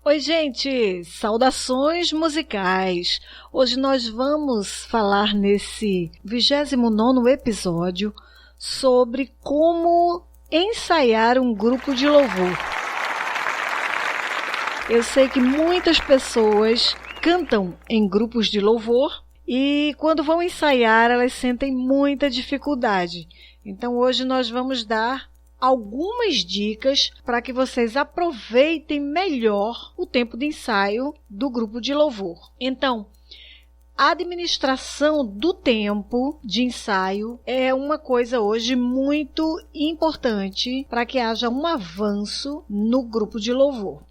Oi, gente! Saudações musicais! Hoje nós vamos falar nesse 29º episódio sobre como ensaiar um grupo de louvor. Eu sei que muitas pessoas cantam em grupos de louvor e quando vão ensaiar elas sentem muita dificuldade. Então hoje nós vamos dar algumas dicas para que vocês aproveitem melhor o tempo de ensaio do grupo de louvor. Então, a administração do tempo de ensaio é uma coisa hoje muito importante para que haja um avanço no grupo de louvor.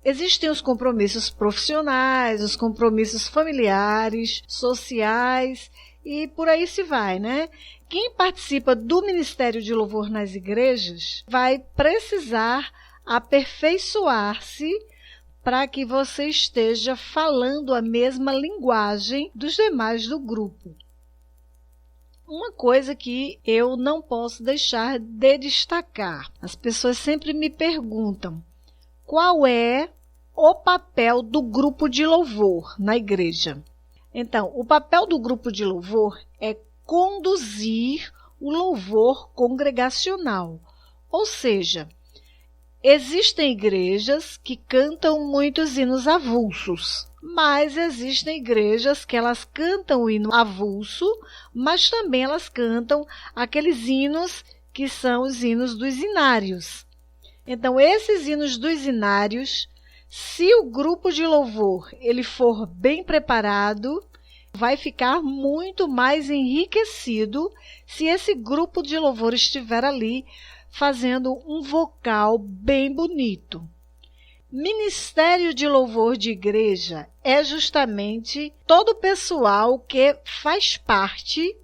Existem os compromissos profissionais, os compromissos familiares, sociais e por aí se vai, né? Quem participa do Ministério de Louvor nas igrejas vai precisar aperfeiçoar-se para que você esteja falando a mesma linguagem dos demais do grupo. Uma coisa que eu não posso deixar de destacar, as pessoas sempre me perguntam qual é o papel do grupo de louvor na igreja. Então, o papel do grupo de louvor é conduzir o louvor congregacional, ou seja, existem igrejas que cantam muitos hinos avulsos, mas existem igrejas que elas cantam o hino avulso, mas também elas cantam aqueles hinos que são os hinos dos inários. Então, esses hinos dos inários, se o grupo de louvor ele for bem preparado, vai ficar muito mais enriquecido se esse grupo de louvor estiver ali fazendo um vocal bem bonito. Ministério de louvor de igreja é justamente todo o pessoal que faz parte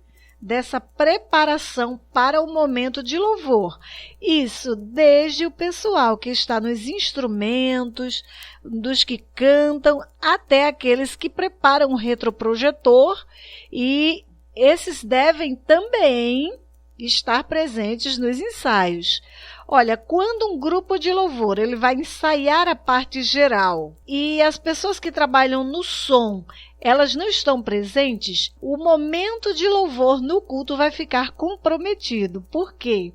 dessa preparação para o momento de louvor. Isso desde o pessoal que está nos instrumentos, dos que cantam, até aqueles que preparam o retroprojetor, e esses devem também estar presentes nos ensaios. Olha, quando um grupo de louvor ele vai ensaiar a parte geral e as pessoas que trabalham no som elas não estão presentes, o momento de louvor no culto vai ficar comprometido. Por quê?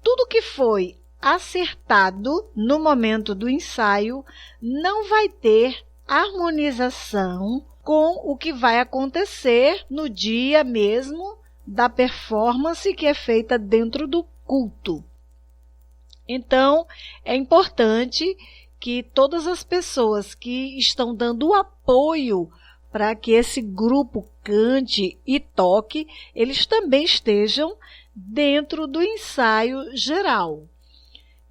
Tudo que foi acertado no momento do ensaio não vai ter harmonização com o que vai acontecer no dia mesmo da performance que é feita dentro do culto. Então, é importante que todas as pessoas que estão dando apoio para que esse grupo cante e toque, eles também estejam dentro do ensaio geral.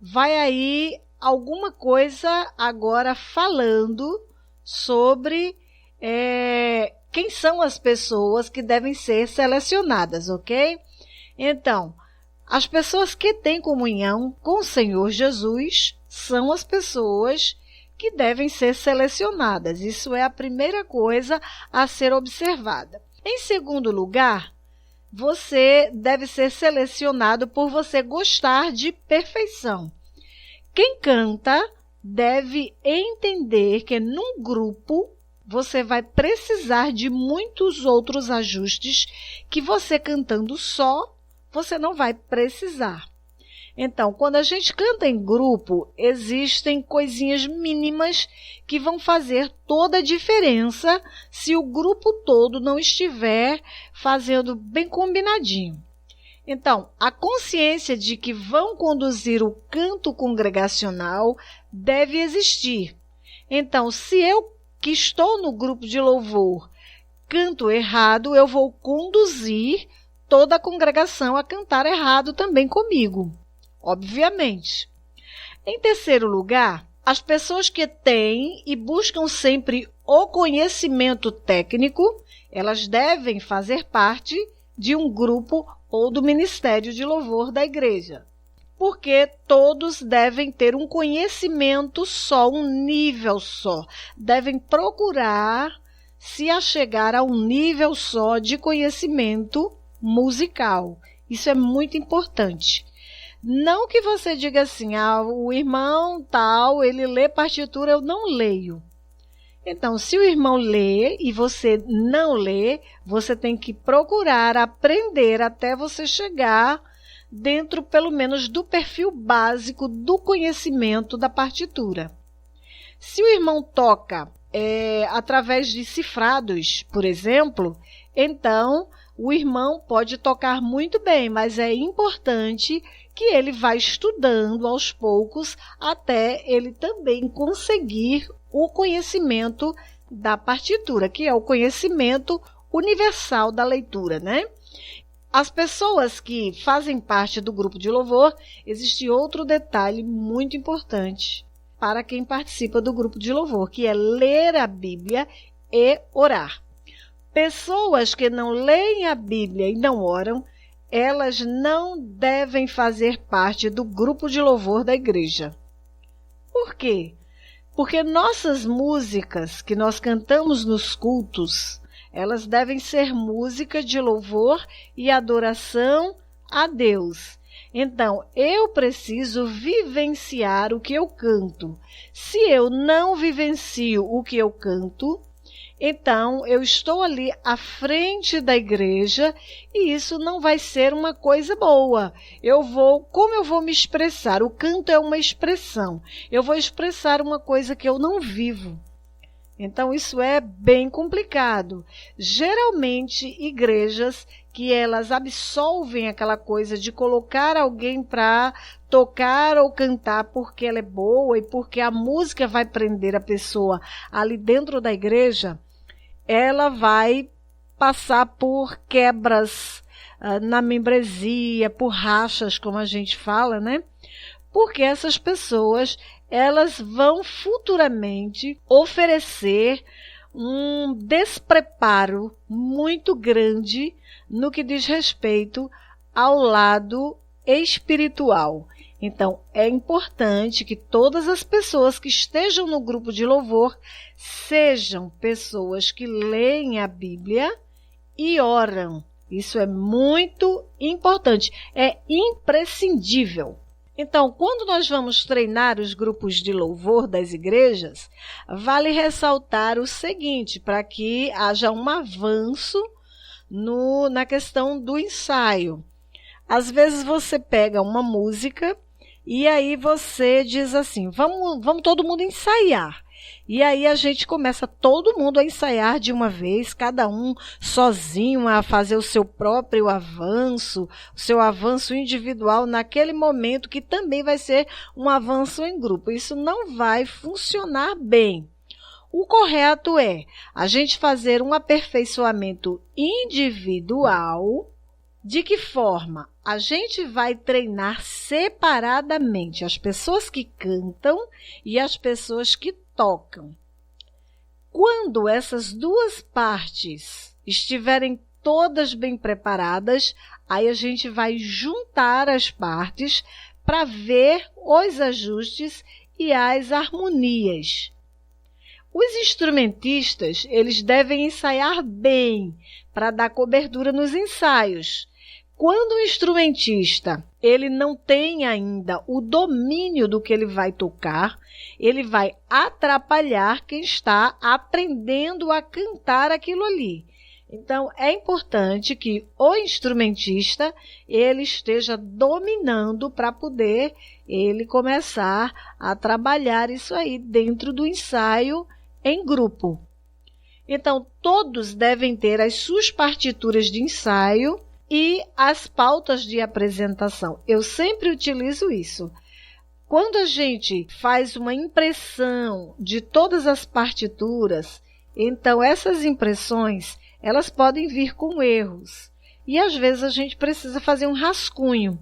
Vai aí alguma coisa agora falando sobre quem são as pessoas que devem ser selecionadas, ok? Então, as pessoas que têm comunhão com o Senhor Jesus são as pessoas que devem ser selecionadas. Isso é a primeira coisa a ser observada. Em segundo lugar, você deve ser selecionado por você gostar de perfeição. Quem canta deve entender que num grupo você vai precisar de muitos outros ajustes que você cantando só, você não vai precisar. Então, quando a gente canta em grupo, existem coisinhas mínimas que vão fazer toda a diferença se o grupo todo não estiver fazendo bem combinadinho. Então, a consciência de que vão conduzir o canto congregacional deve existir. Então, se eu que estou no grupo de louvor canto errado, eu vou conduzir toda a congregação a cantar errado também comigo. Obviamente. Em terceiro lugar, as pessoas que têm e buscam sempre o conhecimento técnico, elas devem fazer parte de um grupo ou do ministério de louvor da igreja. porque todos devem ter um conhecimento só, um nível só. Devem procurar se achegar a um nível só de conhecimento musical. Isso é muito importante. Não que você diga assim, o irmão tal, ele lê partitura, eu não leio. Então, se o irmão lê e você não lê, você tem que procurar aprender até você chegar dentro, pelo menos, do perfil básico do conhecimento da partitura. Se o irmão toca através de cifrados, por exemplo, então o irmão pode tocar muito bem, mas é importante que ele vá estudando aos poucos até ele também conseguir o conhecimento da partitura, que é o conhecimento universal da leitura, né? As pessoas que fazem parte do grupo de louvor, existe outro detalhe muito importante para quem participa do grupo de louvor, que é ler a Bíblia e orar. Pessoas que não leem a Bíblia e não oram, elas não devem fazer parte do grupo de louvor da igreja. Por quê? Porque nossas músicas que nós cantamos nos cultos, elas devem ser música de louvor e adoração a Deus. Então, eu preciso vivenciar o que eu canto. Se eu não vivencio o que eu canto, então eu estou ali à frente da igreja e isso não vai ser uma coisa boa. Como eu vou me expressar? O canto é uma expressão. Eu vou expressar uma coisa que eu não vivo. Então, isso é bem complicado. Geralmente, igrejas que elas absolvem aquela coisa de colocar alguém para tocar ou cantar porque ela é boa e porque a música vai prender a pessoa ali dentro da igreja, ela vai passar por quebras na membresia, por rachas, como a gente fala, né? Porque essas pessoas elas vão futuramente oferecer um despreparo muito grande no que diz respeito ao lado espiritual. Então, é importante que todas as pessoas que estejam no grupo de louvor sejam pessoas que leem a Bíblia e oram. Isso é muito importante, é imprescindível. Então, quando nós vamos treinar os grupos de louvor das igrejas, vale ressaltar o seguinte, para que haja um avanço na questão do ensaio. Às vezes você pega uma música e aí você diz assim, vamos todo mundo ensaiar. E aí a gente começa todo mundo a ensaiar de uma vez, cada um sozinho a fazer o seu próprio avanço, o seu avanço individual naquele momento que também vai ser um avanço em grupo. Isso não vai funcionar bem. O correto é a gente fazer um aperfeiçoamento individual. De que forma? A gente vai treinar separadamente as pessoas que cantam e as pessoas que tocam. Quando essas duas partes estiverem todas bem preparadas, aí a gente vai juntar as partes para ver os ajustes e as harmonias. Os instrumentistas, eles devem ensaiar bem para dar cobertura nos ensaios. Quando o instrumentista ele não tem ainda o domínio do que ele vai tocar, ele vai atrapalhar quem está aprendendo a cantar aquilo ali. Então, é importante que o instrumentista ele esteja dominando para poder ele começar a trabalhar isso aí dentro do ensaio em grupo. Então, todos devem ter as suas partituras de ensaio e as pautas de apresentação. Eu sempre utilizo isso. Quando a gente faz uma impressão de todas as partituras, então essas impressões, elas podem vir com erros. E às vezes a gente precisa fazer um rascunho.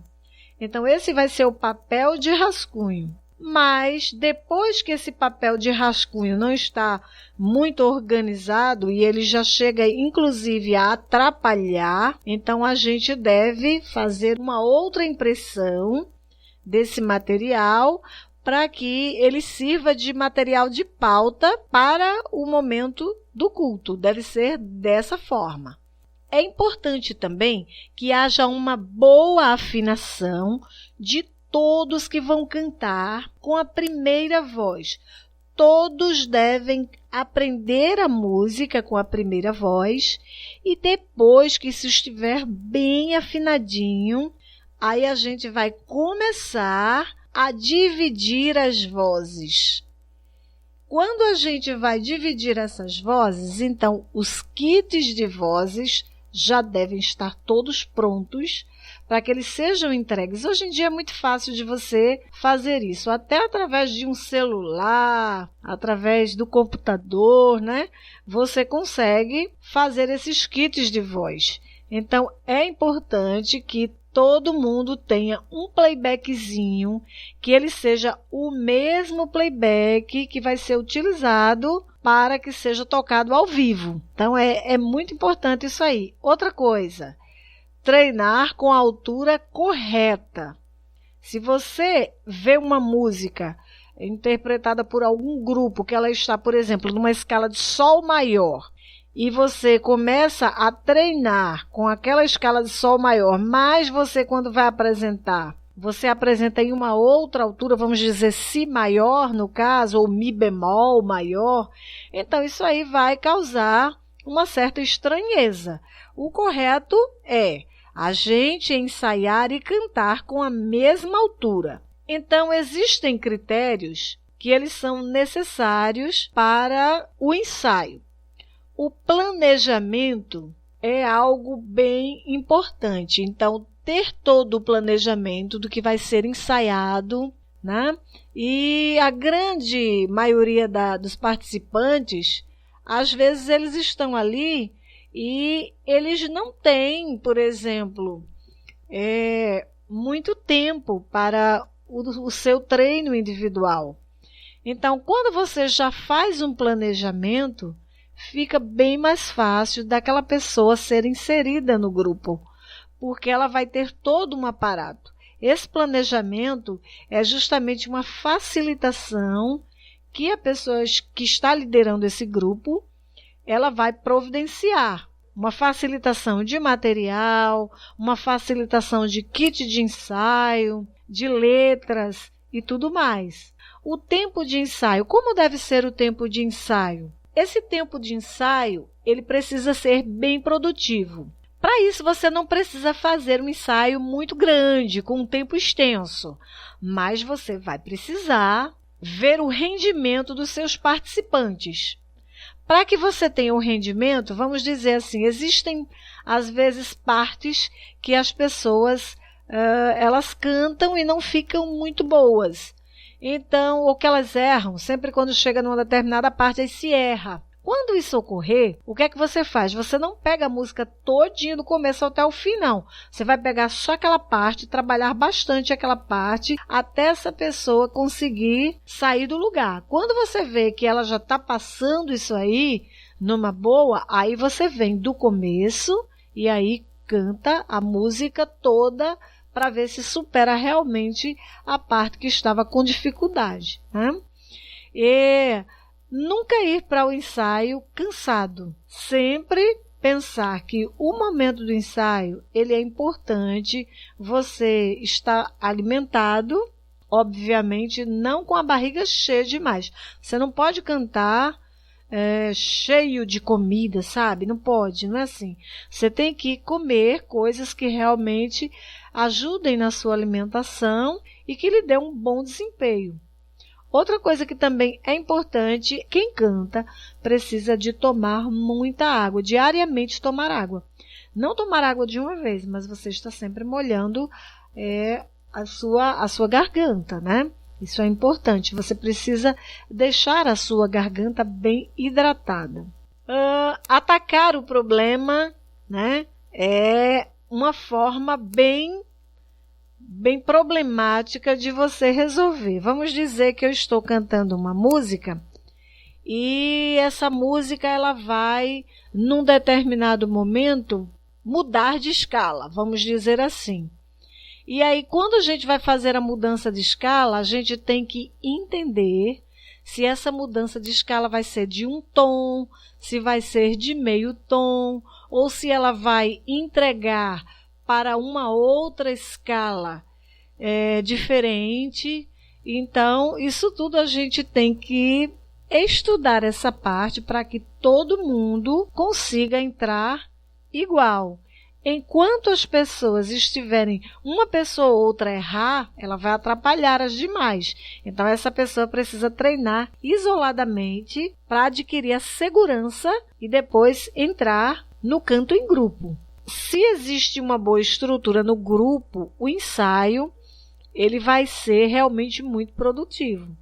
Então esse vai ser o papel de rascunho. Mas depois que esse papel de rascunho não está muito organizado e ele já chega inclusive a atrapalhar, então a gente deve fazer uma outra impressão desse material para que ele sirva de material de pauta para o momento do culto. Deve ser dessa forma. É importante também que haja uma boa afinação de todos que vão cantar com a primeira voz. Todos devem aprender a música com a primeira voz e depois que isso estiver bem afinadinho, aí a gente vai começar a dividir as vozes. Quando a gente vai dividir essas vozes, então os kits de vozes já devem estar todos prontos para que eles sejam entregues. Hoje em dia é muito fácil de você fazer isso, até através de um celular, através do computador, né? Você consegue fazer esses kits de voz. Então, é importante que todo mundo tenha um playbackzinho, que ele seja o mesmo playback que vai ser utilizado para que seja tocado ao vivo. Então, é muito importante isso aí. Outra coisa, treinar com a altura correta. Se você vê uma música interpretada por algum grupo, que ela está, por exemplo, numa escala de sol maior, e você começa a treinar com aquela escala de sol maior, mas você, quando vai apresentar, você apresenta em uma outra altura, vamos dizer si maior, no caso, ou mi bemol maior, então isso aí vai causar uma certa estranheza. O correto é a gente ensaiar e cantar com a mesma altura. Então, existem critérios que eles são necessários para o ensaio. O planejamento é algo bem importante. Então, ter todo o planejamento do que vai ser ensaiado, né? E a grande maioria dos participantes, às vezes eles estão ali e eles não têm, por exemplo, muito tempo para o seu treino individual. Então, quando você já faz um planejamento, fica bem mais fácil daquela pessoa ser inserida no grupo, porque ela vai ter todo um aparato. Esse planejamento é justamente uma facilitação que a pessoa que está liderando esse grupo, ela vai providenciar. Uma facilitação de material, uma facilitação de kit de ensaio, de letras e tudo mais. O tempo de ensaio, como deve ser o tempo de ensaio? Esse tempo de ensaio, ele precisa ser bem produtivo. Para isso, você não precisa fazer um ensaio muito grande, com um tempo extenso, mas você vai precisar ver o rendimento dos seus participantes. Para que você tenha um rendimento, vamos dizer assim, existem às vezes partes que as pessoas elas cantam e não ficam muito boas. Então, ou que elas erram, sempre quando chega numa determinada parte, aí se erra. Quando isso ocorrer, o que é que você faz? Você não pega a música todinha do começo até o fim, não. Você vai pegar só aquela parte, trabalhar bastante aquela parte, até essa pessoa conseguir sair do lugar. Quando você vê que ela já está passando isso aí, numa boa, aí você vem do começo e aí canta a música toda para ver se supera realmente a parte que estava com dificuldade, né? E nunca ir para o ensaio cansado. Sempre pensar que o momento do ensaio, ele é importante, você está alimentado, obviamente não com a barriga cheia demais. Você não pode cantar cheio de comida, sabe? Não pode, não é assim. Você tem que comer coisas que realmente ajudem na sua alimentação e que lhe dê um bom desempenho. Outra coisa que também é importante, quem canta precisa de tomar muita água, diariamente tomar água. Não tomar água de uma vez, mas você está sempre molhando a sua garganta, né? Isso é importante, você precisa deixar a sua garganta bem hidratada. Atacar o problema, né, é uma forma bem problemática de você resolver. Vamos dizer que eu estou cantando uma música e essa música ela vai, num determinado momento, mudar de escala, vamos dizer assim. E aí, quando a gente vai fazer a mudança de escala, a gente tem que entender se essa mudança de escala vai ser de um tom, se vai ser de meio tom, ou se ela vai entregar para uma outra escala diferente. Então, isso tudo a gente tem que estudar essa parte para que todo mundo consiga entrar igual. Enquanto as pessoas estiverem, uma pessoa ou outra errar, ela vai atrapalhar as demais. Então, essa pessoa precisa treinar isoladamente para adquirir a segurança e depois entrar no canto em grupo. Se existe uma boa estrutura no grupo, o ensaio ele vai ser realmente muito produtivo.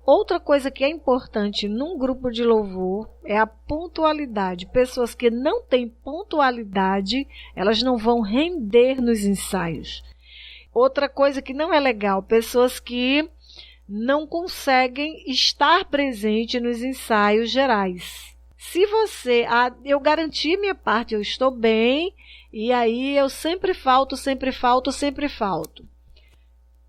Outra coisa que é importante num grupo de louvor é a pontualidade. Pessoas que não têm pontualidade, elas não vão render nos ensaios. Outra coisa que não é legal, pessoas que não conseguem estar presente nos ensaios gerais. Se você, eu garanti minha parte, eu estou bem, e aí eu sempre falto.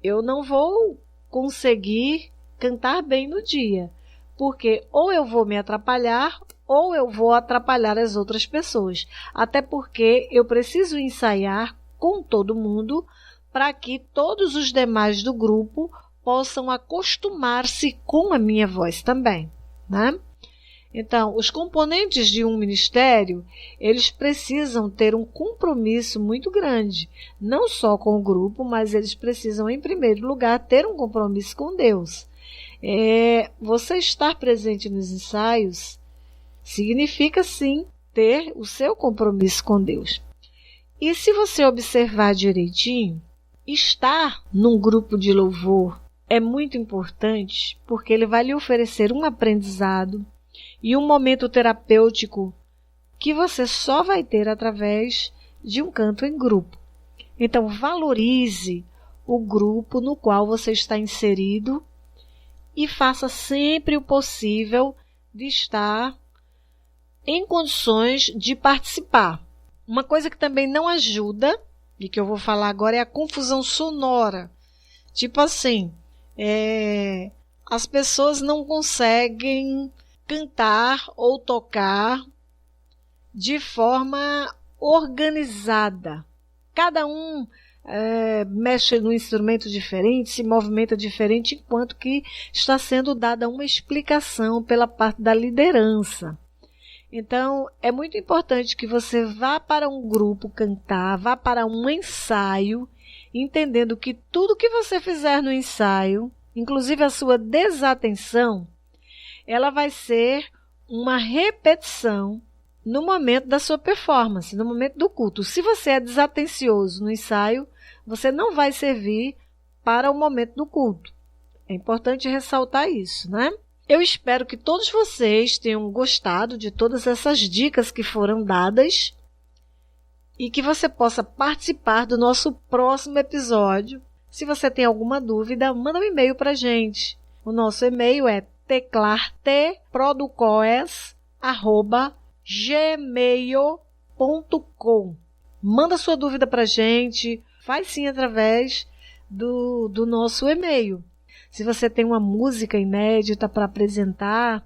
Eu não vou conseguir cantar bem no dia, porque ou eu vou me atrapalhar ou eu vou atrapalhar as outras pessoas, até porque eu preciso ensaiar com todo mundo para que todos os demais do grupo possam acostumar-se com a minha voz também, né? Então, os componentes de um ministério, eles precisam ter um compromisso muito grande, não só com o grupo, mas eles precisam, em primeiro lugar, ter um compromisso com Deus. Você estar presente nos ensaios significa, sim, ter o seu compromisso com Deus. E se você observar direitinho, estar num grupo de louvor é muito importante, porque ele vai lhe oferecer um aprendizado e um momento terapêutico que você só vai ter através de um canto em grupo. Então, valorize o grupo no qual você está inserido e faça sempre o possível de estar em condições de participar. Uma coisa que também não ajuda, e que eu vou falar agora, é a confusão sonora. Tipo assim, as pessoas não conseguem cantar ou tocar de forma organizada. Cada um mexe num instrumento diferente, se movimenta diferente, enquanto que está sendo dada uma explicação pela parte da liderança. Então, é muito importante que você vá para um grupo cantar, vá para um ensaio, entendendo que tudo que você fizer no ensaio, inclusive a sua desatenção, ela vai ser uma repetição no momento da sua performance, no momento do culto. Se você é desatencioso no ensaio, você não vai servir para o momento do culto. É importante ressaltar isso, né? Eu espero que todos vocês tenham gostado de todas essas dicas que foram dadas e que você possa participar do nosso próximo episódio. Se você tem alguma dúvida, manda um e-mail para a gente. O nosso e-mail é teclarteproducoes@gmail.com. Manda sua dúvida para a gente, faz sim através do nosso e-mail. Se você tem uma música inédita para apresentar,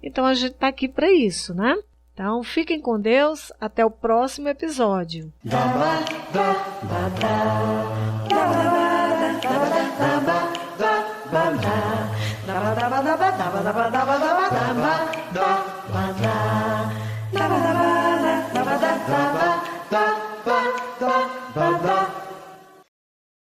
então a gente está aqui para isso, né? Então fiquem com Deus, até o próximo episódio.